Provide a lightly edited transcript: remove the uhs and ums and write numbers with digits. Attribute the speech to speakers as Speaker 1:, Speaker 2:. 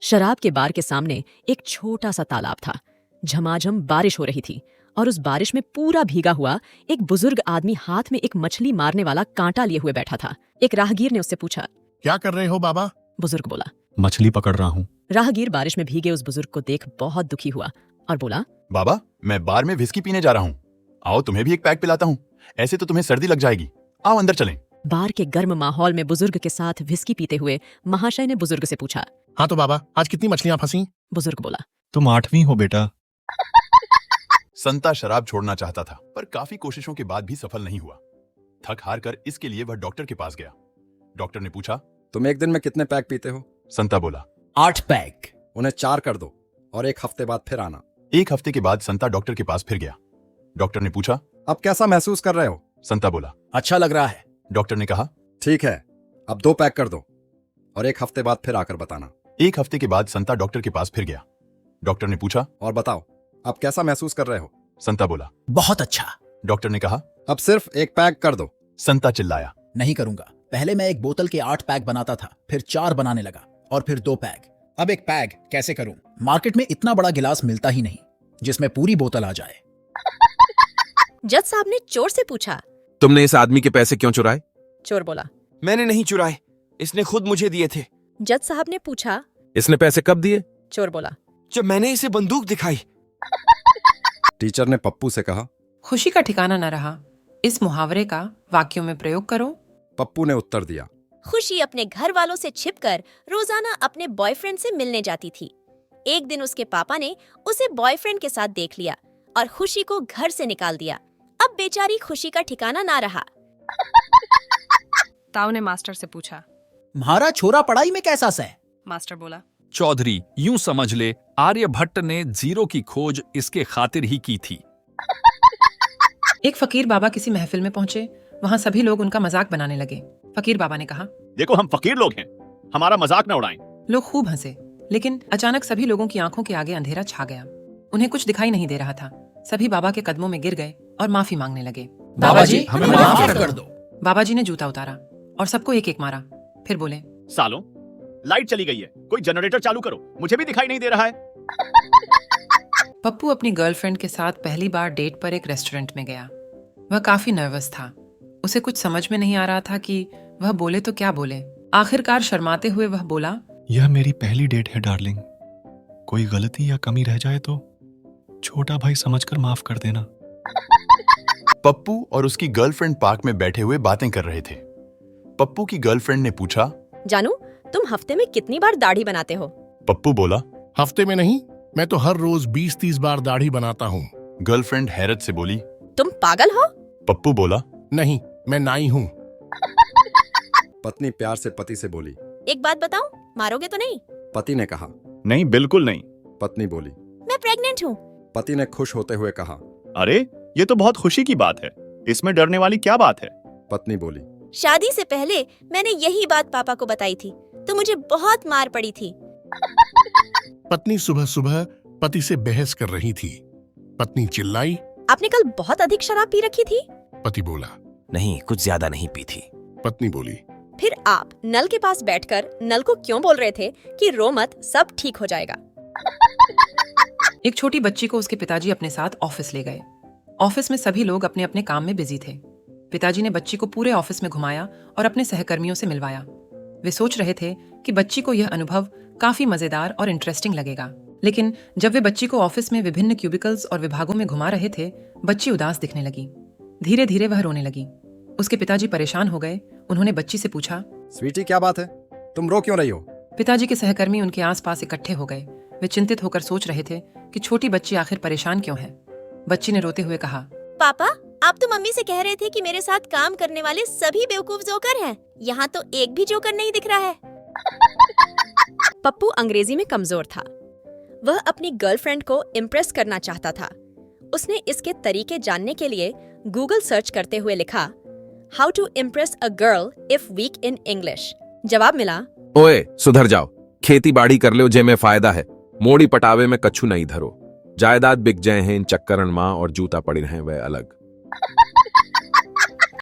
Speaker 1: शराब के बार के सामने एक छोटा सा तालाब था। झमाझम बारिश हो रही थी और उस बारिश में पूरा भीगा हुआ एक बुजुर्ग आदमी हाथ में एक मछली मारने वाला कांटा लिए हुए बैठा था। एक राहगीर ने उससे पूछा,
Speaker 2: क्या कर रहे हो बाबा?
Speaker 1: बुजुर्ग बोला,
Speaker 3: मछली पकड़ रहा हूँ।
Speaker 1: राहगीर बारिश में भीगे उस बुजुर्ग को देख बहुत दुखी हुआ और बोला,
Speaker 4: बाबा, मैं बार में विस्की पीने जा रहा हूँ। आओ तुम्हें भी एक पैक पिलाता हूँ। ऐसे तो तुम्हें सर्दी लग जाएगी। आओ अंदर चलें।
Speaker 1: बार के गर्म माहौल में बुजुर्ग के साथ विस्की पीते हुए महाशय ने बुजुर्ग से पूछा,
Speaker 2: हाँ तो बाबा, आज कितनी मछलियां फंसी?
Speaker 1: बुजुर्ग बोला,
Speaker 3: तुम 8वीं हो बेटा।
Speaker 4: संता शराब छोड़ना चाहता था, पर काफी कोशिशों के बाद भी सफल नहीं हुआ। थक हार कर इसके लिए वह डॉक्टर के पास गया। डॉक्टर ने पूछा,
Speaker 5: तुम एक दिन में कितने पैक पीते हो?
Speaker 4: संता बोला,
Speaker 6: 8 पैक।
Speaker 5: उन्हें 4 कर दो और 1 हफ्ते बाद फिर आना।
Speaker 4: 1 हफ्ते के बाद संता डॉक्टर के पास फिर गया। डॉक्टर ने पूछा,
Speaker 5: अब कैसा महसूस कर रहे हो?
Speaker 4: संता बोला,
Speaker 6: अच्छा लग रहा है।
Speaker 4: डॉक्टर ने कहा,
Speaker 5: ठीक है, अब 2 पैक कर दो और 1 हफ्ते बाद फिर आकर बताना।
Speaker 4: 1 हफ्ते के बाद संता डॉक्टर के पास फिर गया। डॉक्टर ने पूछा,
Speaker 5: और बताओ, अब कैसा महसूस कर रहे हो?
Speaker 4: संता बोला,
Speaker 6: बहुत अच्छा।
Speaker 4: डॉक्टर ने कहा,
Speaker 5: अब सिर्फ 1 पैक कर दो।
Speaker 4: संता चिल्लाया,
Speaker 6: नहीं करूंगा। पहले मैं एक बोतल के 8 पैक बनाता था, फिर 4 बनाने लगा और फिर 2 पैक। अब 1 पैक कैसे करूं? मार्केट में इतना बड़ा गिलास मिलता ही नहीं जिसमें पूरी बोतल आ जाए।
Speaker 1: जज साहब ने चोर से पूछा,
Speaker 7: तुमने इस आदमी के पैसे क्यों चुराए?
Speaker 1: चोर बोला,
Speaker 7: मैंने नहीं चुराए, इसने खुद मुझे दिए थे।
Speaker 1: जज साहब ने पूछा,
Speaker 7: इसने पैसे कब दिए?
Speaker 1: चोर बोला,
Speaker 7: जब मैंने इसे बंदूक दिखाई।
Speaker 5: टीचर ने पप्पू से कहा,
Speaker 8: खुशी का ठिकाना न रहा, इस मुहावरे का वाक्यों में प्रयोग करो।
Speaker 5: पप्पू ने उत्तर दिया,
Speaker 9: खुशी अपने घर वालों से छिपकर रोजाना अपने बॉयफ्रेंड से मिलने जाती थी। एक दिन उसके पापा ने उसे बॉयफ्रेंड के साथ देख लिया और खुशी को घर से निकाल दिया। अब बेचारी खुशी का ठिकाना ना रहा।
Speaker 10: ताऊ ने मास्टर से पूछा,
Speaker 6: तुम्हारा छोरा पढ़ाई में कैसा है?
Speaker 10: मास्टर बोला,
Speaker 11: चौधरी, यूं समझ ले आर्यभट्ट ने 0 की खोज इसके खातिर ही की थी।
Speaker 8: एक फकीर बाबा किसी महफिल में पहुंचे। वहां सभी लोग उनका मजाक बनाने लगे। फकीर बाबा ने कहा,
Speaker 12: देखो हम फकीर लोग हैं, हमारा मजाक न उड़ाएं।
Speaker 8: लोग खूब हंसे, लेकिन अचानक सभी लोगों की आंखों के आगे अंधेरा छा गया। उन्हें कुछ दिखाई नहीं दे रहा था। सभी बाबा के कदमों में गिर गए और माफी मांगने लगे।
Speaker 6: बाबा जी, हमें माफ कर दो।
Speaker 8: बाबा जी ने जूता उतारा और सबको एक एक मारा। फिर बोले,
Speaker 12: सालों, लाइट चली गई है, कोई जनरेटर चालू करो, मुझे भी दिखाई नहीं दे रहा है।
Speaker 8: पप्पू अपनी गर्लफ्रेंड के साथ पहली बार डेट पर एक रेस्टोरेंट में गया। वह काफी नर्वस था। उसे कुछ समझ में नहीं आ रहा था कि वह बोले तो क्या बोले। आखिरकार शर्माते हुए वह बोला,
Speaker 3: यह मेरी पहली डेट है डार्लिंग। कोई गलती या कमी रह जाए तो छोटा भाई समझकर माफ कर देना।
Speaker 4: पप्पू और उसकी गर्लफ्रेंड पार्क में बैठे हुए बातें कर रहे थे। पप्पू की गर्लफ्रेंड ने पूछा,
Speaker 1: जानू, तुम हफ्ते में कितनी बार दाढ़ी बनाते हो?
Speaker 4: पप्पू बोला,
Speaker 2: हफ्ते में नहीं, मैं तो हर रोज 20-30 बार दाढ़ी बनाता हूँ।
Speaker 4: गर्लफ्रेंड हैरत से बोली,
Speaker 1: तुम पागल हो?
Speaker 4: पप्पू बोला,
Speaker 2: नहीं, मैं नाई हूँ।
Speaker 5: पत्नी प्यार से पति से बोली,
Speaker 9: एक बात बताऊं, मारोगे तो नहीं?
Speaker 5: पति ने कहा,
Speaker 12: नहीं, बिल्कुल नहीं।
Speaker 5: पत्नी बोली,
Speaker 9: मैं प्रेग्नेंट हूँ।
Speaker 5: पति ने खुश होते हुए कहा,
Speaker 12: अरे ये तो बहुत खुशी की बात है, इसमें डरने वाली क्या बात है?
Speaker 5: पत्नी बोली,
Speaker 9: शादी से पहले मैंने यही बात पापा को बताई थी तो मुझे बहुत मार पड़ी थी।
Speaker 2: पत्नी सुबह सुबह पति से बहस कर रही थी। पत्नी चिल्लाई,
Speaker 1: आपने कल बहुत अधिक शराब पी रखी थी?
Speaker 2: पति बोला,
Speaker 7: नहीं, कुछ ज्यादा नहीं पी थी।
Speaker 2: पत्नी बोली,
Speaker 1: फिर आप नल के पास बैठकर नल को क्यों बोल रहे थे कि रो मत, सब ठीक हो जाएगा?
Speaker 8: एक छोटी बच्ची को उसके पिताजी अपने साथ ऑफिस ले गए। ऑफिस में सभी लोग अपने अपने काम में बिजी थे। पिताजी ने बच्ची को पूरे ऑफिस में घुमाया और अपने सहकर्मियों से मिलवाया। वे सोच रहे थे कि बच्ची को यह अनुभव काफी मजेदार और इंटरेस्टिंग लगेगा। लेकिन जब वे बच्ची को ऑफिस में विभिन्न क्यूबिकल्स और विभागों में घुमा रहे थे, बच्ची उदास दिखने लगी। धीरे धीरे वह रोने लगी। उसके पिताजी परेशान हो गए। उन्होंने बच्ची से पूछा,
Speaker 5: स्वीटी क्या बात है, तुम रो क्यों रही हो?
Speaker 8: पिताजी के सहकर्मी उनके आसपास इकट्ठे हो गए। वे चिंतित होकर सोच रहे थे कि छोटी बच्ची आखिर परेशान क्यों है। बच्ची ने रोते हुए कहा,
Speaker 9: पापा, आप तो मम्मी से कह रहे थे कि मेरे साथ काम करने वाले सभी बेवकूफ जोकर हैं। यहाँ तो एक भी जोकर नहीं दिख रहा है।
Speaker 1: पप्पू अंग्रेजी में कमजोर था। वह अपनी गर्लफ्रेंड को इम्प्रेस करना चाहता था। उसने इसके तरीके जानने के लिए गूगल सर्च करते हुए लिखा, how to impress a girl if weak in English. जवाब मिला,
Speaker 7: ओए सुधर जाओ, खेती बाड़ी कर लो जे में फायदा है, मोड़ी पटावे में कछु नहीं धरो, जायदाद बिक जाए हैं इन चक्करण माँ और जूता पड़ी रहे वह अलग।